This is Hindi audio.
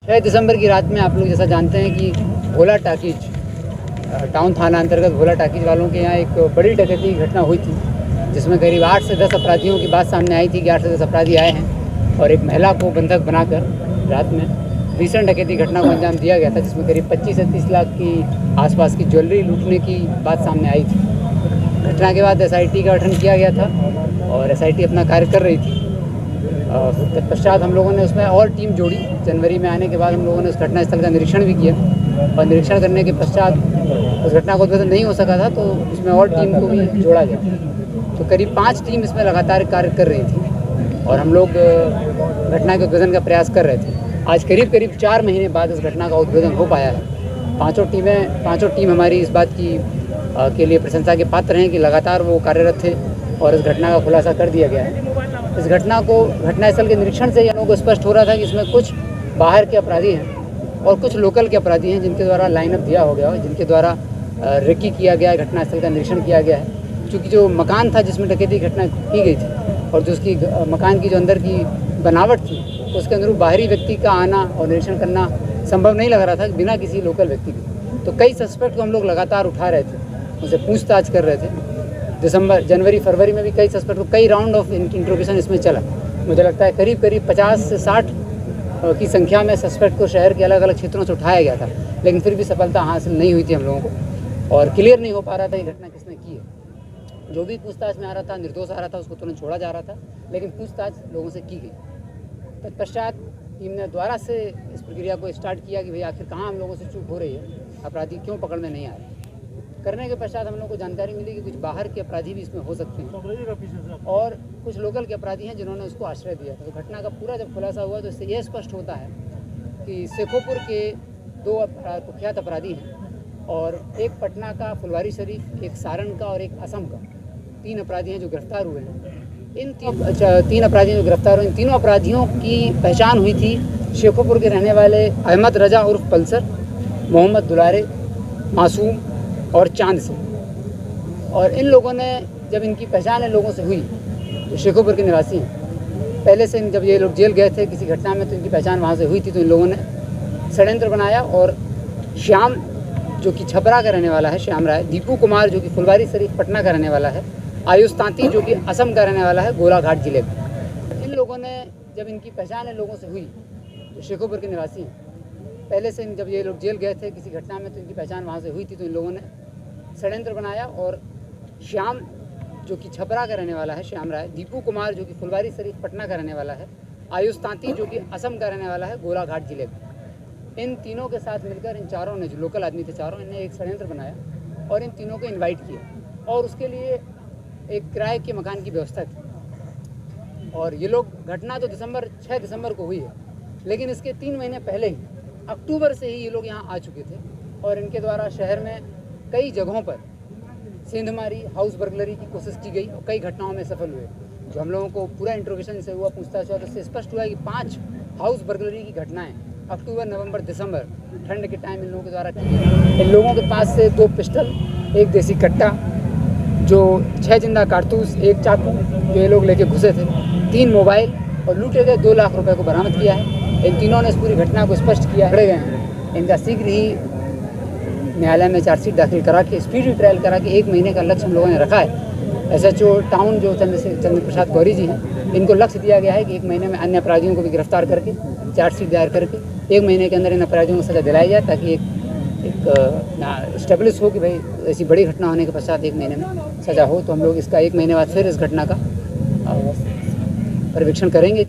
6 दिसंबर की रात में आप लोग जैसा जानते हैं कि भोला टाकीज टाउन थाना अंतर्गत भोला टाकीज वालों के यहाँ एक बड़ी डकैती की घटना हुई थी, जिसमें करीब 8 से 10 अपराधियों की बात सामने आई थी कि 8 से 10 अपराधी आए हैं और एक महिला को बंधक बनाकर रात में भीषण डकैती घटना को अंजाम दिया गया था, जिसमें करीब 25 से 30 लाख की आसपास की ज्वेलरी लूटने की बात सामने आई थी। घटना के बाद SIT का गठन किया गया था और SIT अपना कार्य कर रही थी। तत्पश्चात हम लोगों ने उसमें और टीम जोड़ी। जनवरी में आने के बाद हम लोगों ने उस घटनास्थल का निरीक्षण भी किया और निरीक्षण करने के पश्चात उस घटना को उद्भेदन नहीं हो सका था, तो उसमें और टीम को भी जोड़ा गया। तो करीब 5 टीम इसमें लगातार कार्य कर रही थी और हम लोग घटना के उद्भेदन का प्रयास कर रहे थे। आज करीब 4 महीने बाद इस घटना का उद्भेदन हो पाया है। पाँचों टीम हमारी इस बात की के लिए प्रशंसा के पात्र हैं कि लगातार वो कार्यरत थे और इस घटना का खुलासा कर दिया गया है। इस घटनास्थल के निरीक्षण से हम लोगों को स्पष्ट हो रहा था कि इसमें कुछ बाहर के अपराधी हैं और कुछ लोकल के अपराधी हैं, जिनके द्वारा लाइनअप दिया हो गया है, जिनके द्वारा रेकी किया गया है, घटनास्थल का निरीक्षण किया गया है। क्योंकि जो मकान था जिसमें डकैती घटना की गई थी और जो उसकी मकान की जो अंदर की बनावट थी, उसके अंदर बाहरी व्यक्ति का आना और निरीक्षण करना संभव नहीं लग रहा था बिना किसी लोकल व्यक्ति के। तो कई सस्पेक्ट को हम लोग लगातार उठा रहे थे, उनसे पूछताछ कर रहे थे। जनवरी फरवरी में भी कई सस्पेक्ट को कई राउंड ऑफ इंट्रोगेशन इसमें चला। मुझे लगता है करीब 50 से 60 की संख्या में सस्पेक्ट को शहर के अलग अलग क्षेत्रों से उठाया गया था, लेकिन फिर भी सफलता हासिल नहीं हुई थी हम लोगों को और क्लियर नहीं हो पा रहा था ये घटना किसने की है। जो भी पूछताछ में आ रहा था, निर्दोष आ रहा था, उसको तुरंत छोड़ा जा रहा था, लेकिन पूछताछ लोगों से की गई। तत्पश्चात टीम ने दोबारा से इस प्रक्रिया को स्टार्ट किया कि भाई आखिर कहाँ हम लोगों से चूक हो रही है, अपराधी क्यों पकड़ में नहीं आ रहे। करने के पश्चात हम लोग को जानकारी मिली कि कुछ बाहर के अपराधी भी इसमें हो सकते हैं और कुछ लोकल के अपराधी हैं जिन्होंने उसको आश्रय दिया था। तो घटना का पूरा जब खुलासा हुआ तो इससे यह स्पष्ट होता है कि शेखोपुर के 2 कुख्यात अपराधी हैं और एक पटना का फुलवारी शरीफ, एक सारण का और एक असम का 3 अपराधी हैं जो गिरफ्तार हुए हैं। इन 3 अपराधियों जो गिरफ्तार हुए, इन तीनों अपराधियों की पहचान हुई थी शेखोपुर के रहने वाले अहमद रजा उर्फ पल्सर, मोहम्मद दुलारे, मासूम और चांद से। और इन लोगों ने जब इनकी पहचान इन लोगों से हुई, जो शेखोपुर के निवासी हैं, पहले से जब ये लोग जेल गए थे किसी घटना में तो इनकी पहचान वहाँ से हुई थी, तो इन लोगों ने षड्यंत्र बनाया और श्याम जो कि छपरा का रहने वाला है, श्याम राय, दीपू कुमार जो कि फुलवारी शरीफ पटना का रहने वाला है, आयुष तांती जो कि असम का रहने वाला है, गोलाघाट जिले का। इन लोगों ने जब इनकी पहचान इन लोगों से हुई, जो शेखोपुर के निवासी हैं, पहले से जब ये लोग जेल गए थे किसी घटना में तो इनकी पहचान वहाँ से हुई थी, तो इन लोगों ने षड्यंत्र बनाया और श्याम जो कि छपरा का रहने वाला है, श्याम राय, दीपू कुमार जो कि फुलवारी शरीफ पटना का रहने वाला है, आयुष तांती जो कि असम का रहने वाला है, गोलाघाट जिले का। इन तीनों के साथ मिलकर इन चारों ने, जो लोकल आदमी थे चारों, इन्हें एक षड्यंत्र बनाया और इन तीनों को इन्वाइट किया और उसके लिए एक किराए के मकान की व्यवस्था की। और ये लोग, घटना तो 6 दिसंबर को हुई है, लेकिन इसके 3 महीने पहले ही अक्टूबर से ही ये लोग यहाँ आ चुके थे और इनके द्वारा शहर में कई जगहों पर सेंधमारी, हाउस बर्गलरी की कोशिश की गई और कई घटनाओं में सफल हुए। जो हम लोगों को पूरा इंट्रोगेशन से हुआ, पूछताछ हुआ, तो इससे स्पष्ट हुआ है कि 5 हाउस बर्गलरी की घटनाएं अक्टूबर, नवंबर, दिसंबर, ठंड के टाइम इन लोगों के द्वारा की गई। इन लोगों के पास से 2 पिस्टल, 1 देसी कट्टा, जो 6 जिंदा कारतूस, 1 चाकू जो ये लोग लेके घुसे थे, 3 मोबाइल और लूटे गए 2 लाख रुपए को बरामद किया है। इन तीनों ने इस पूरी घटना को स्पष्ट किया, पकड़े गए हैं। इनका शीघ्र ही न्यायालय में चार्जशीट दाखिल करा के स्पीडी ट्रायल करा के 1 महीने का लक्ष्य हम लोगों ने रखा है। SHO टाउन जो चंद्र प्रसाद गौरी जी हैं, इनको लक्ष्य दिया गया है कि 1 महीने में अन्य अपराधियों को भी गिरफ्तार करके चार्जशीट दायर करके 1 महीने के अंदर इन अपराधियों को सजा दिलाई जाए, ताकि एक स्टेब्लिश हो कि भाई ऐसी बड़ी घटना होने के पश्चात 1 महीने में सजा हो। तो हम लोग इसका 1 महीने बाद फिर इस घटना का परीक्षण करेंगे।